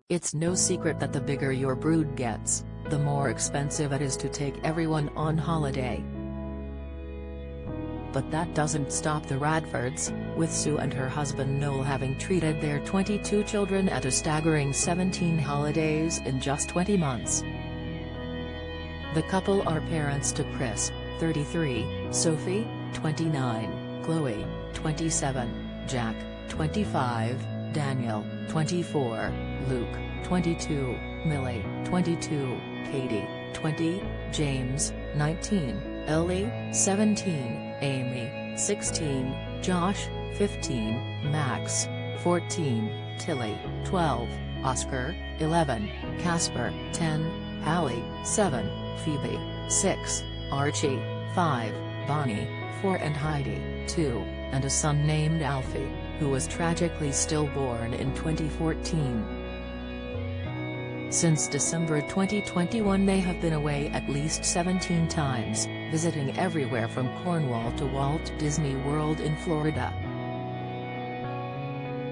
It's no secret that the bigger your brood gets, the more expensive it is to take everyone on holiday. But that doesn't stop the Radfords, with Sue and her husband Noel having treated their 22 children at a staggering 17 holidays in just 20 months. The couple are parents to Chris, 33, Sophie, 29, Chloe, 27, Jack, 25, Daniel, 24, Luke, 22, Millie, 22, Katie, 20, James, 19, Ellie, 17, Amy, 16, Josh, 15, Max, 14, Tilly, 12, Oscar, 11, Casper, 10, Hallie, 7, Phoebe, 6, Archie, 5, Bonnie, 4 and Heidi, 2, and a son named Alfie, who was tragically stillborn in 2014. Since December 2021 they have been away at least 17 times, visiting everywhere from Cornwall to Walt Disney World in Florida.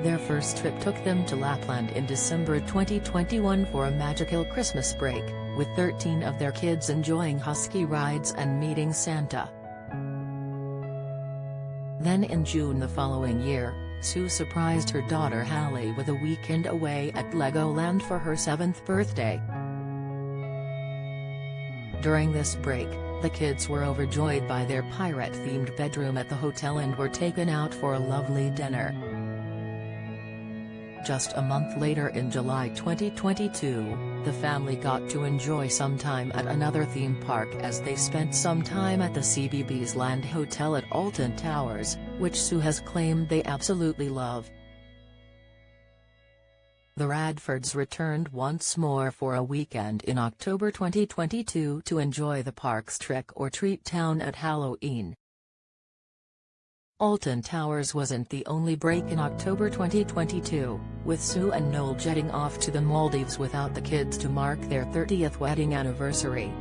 Their first trip took them to Lapland in December 2021 for a magical Christmas break, with 13 of their kids enjoying husky rides and meeting Santa. Then in June the following year, Sue surprised her daughter Hallie with a weekend away at Legoland for her 7th birthday. During this break, the kids were overjoyed by their pirate-themed bedroom at the hotel and were taken out for a lovely dinner. Just a month later in July 2022, the family got to enjoy some time at another theme park as they spent some time at the CBeebies Land Hotel at Alton Towers, which Sue has claimed they absolutely love. The Radfords returned once more for a weekend in October 2022 to enjoy the park's trick-or-treat town at Halloween. Alton Towers wasn't the only break in October 2022, with Sue and Noel jetting off to the Maldives without the kids to mark their 30th wedding anniversary.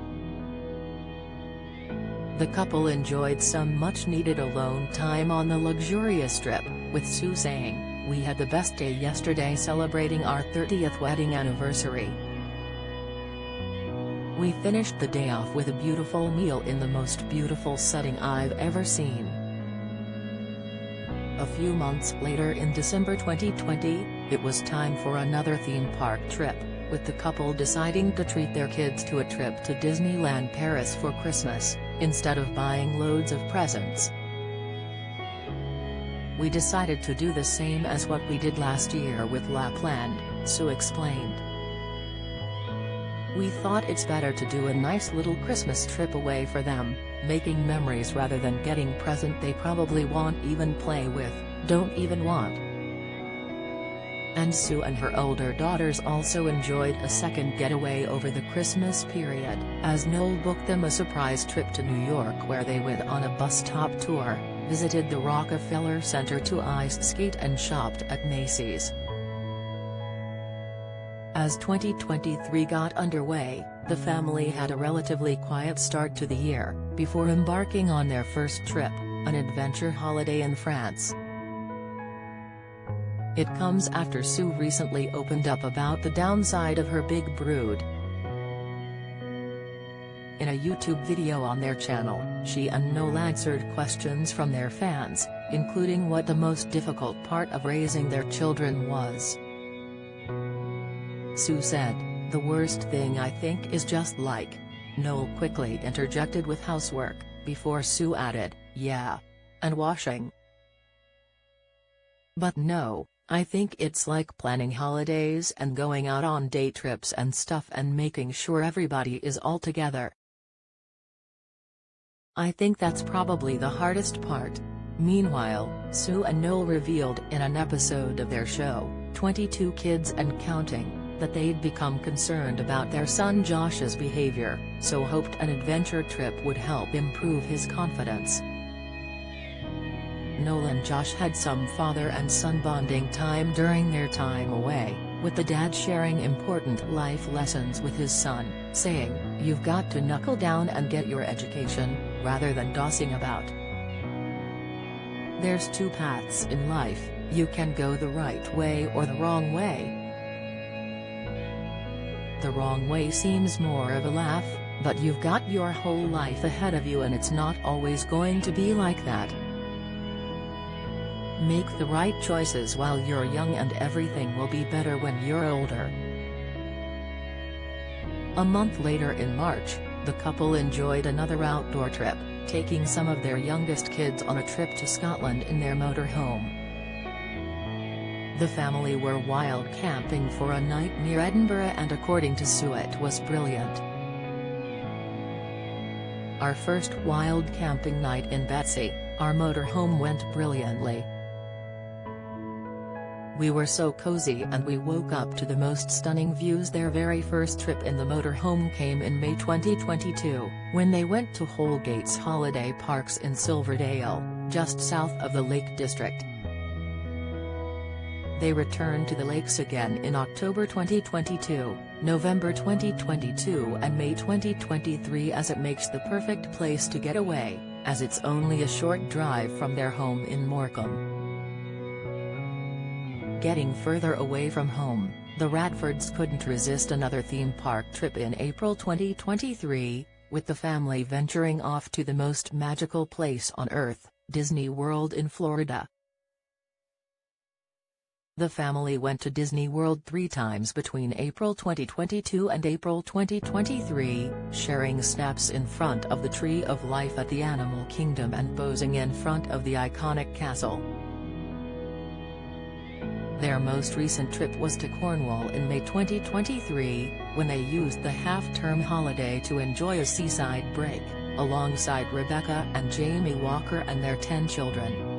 The couple enjoyed some much-needed alone time on the luxurious trip, with Sue saying, "We had the best day yesterday celebrating our 30th wedding anniversary. We finished the day off with a beautiful meal in the most beautiful setting I've ever seen." A few months later in December 2020, it was time for another theme park trip, with the couple deciding to treat their kids to a trip to Disneyland Paris for Christmas, instead of buying loads of presents. "We decided to do the same as what we did last year with Lapland," Sue explained. "We thought it's better to do a nice little Christmas trip away for them, making memories rather than getting present they probably won't even play with, don't even want." And Sue and her older daughters also enjoyed a second getaway over the Christmas period, as Noel booked them a surprise trip to New York where they went on a bus-top tour, visited the Rockefeller Center to ice skate and shopped at Macy's. As 2023 got underway, the family had a relatively quiet start to the year, before embarking on their first trip, an adventure holiday in France. It comes after Sue recently opened up about the downside of her big brood. In a YouTube video on their channel, she and Noel answered questions from their fans, including what the most difficult part of raising their children was. Sue said, "The worst thing I think is just like." Noel quickly interjected with housework, before Sue added, "Yeah. And washing." "But no, I think it's like planning holidays and going out on day trips and stuff and making sure everybody is all together. I think that's probably the hardest part." Meanwhile, Sue and Noel revealed in an episode of their show, 22 Kids and Counting, that they'd become concerned about their son Josh's behavior, so hoped an adventure trip would help improve his confidence. Noel and Josh had some father and son bonding time during their time away, with the dad sharing important life lessons with his son, saying, "You've got to knuckle down and get your education, rather than dossing about. There's two paths in life, you can go the right way or the wrong way. The wrong way seems more of a laugh, but you've got your whole life ahead of you and it's not always going to be like that. Make the right choices while you're young and everything will be better when you're older. A month later in March, the couple enjoyed another outdoor trip, taking some of their youngest kids on a trip to Scotland in their motorhome. The family were wild camping for a night near Edinburgh and according to Sue it was brilliant. Our first wild camping night in Betsy, our motorhome went brilliantly. We were so cozy and we woke up to the most stunning views. Their very first trip in the motorhome came in May 2022, when they went to Holgate's Holiday Parks in Silverdale, just south of the Lake District. They returned to the lakes again in October 2022, November 2022 and May 2023 as it makes the perfect place to get away, as it's only a short drive from their home in Morecambe. Getting further away from home, the Radfords couldn't resist another theme park trip in April 2023, with the family venturing off to the most magical place on Earth, Disney World in Florida. The family went to Disney World 3 times between April 2022 and April 2023, sharing snaps in front of the Tree of Life at the Animal Kingdom and posing in front of the iconic castle. Their most recent trip was to Cornwall in May 2023, when they used the half-term holiday to enjoy a seaside break, alongside Rebecca and Jamie Walker and their 10 children.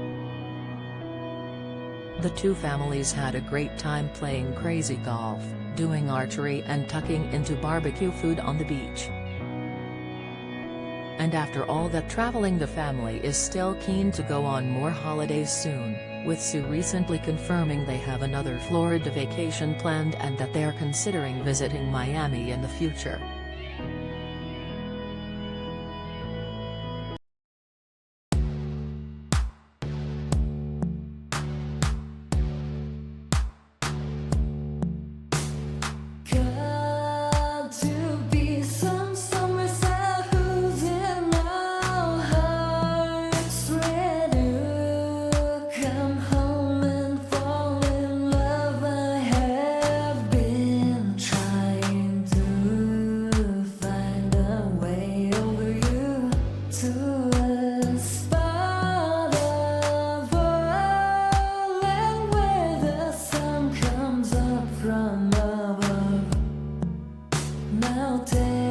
The two families had a great time playing crazy golf, doing archery and tucking into barbecue food on the beach. And after all that traveling, the family is still keen to go on more holidays soon, with Sue recently confirming they have another Florida vacation planned and that they're considering visiting Miami in the future. Mountain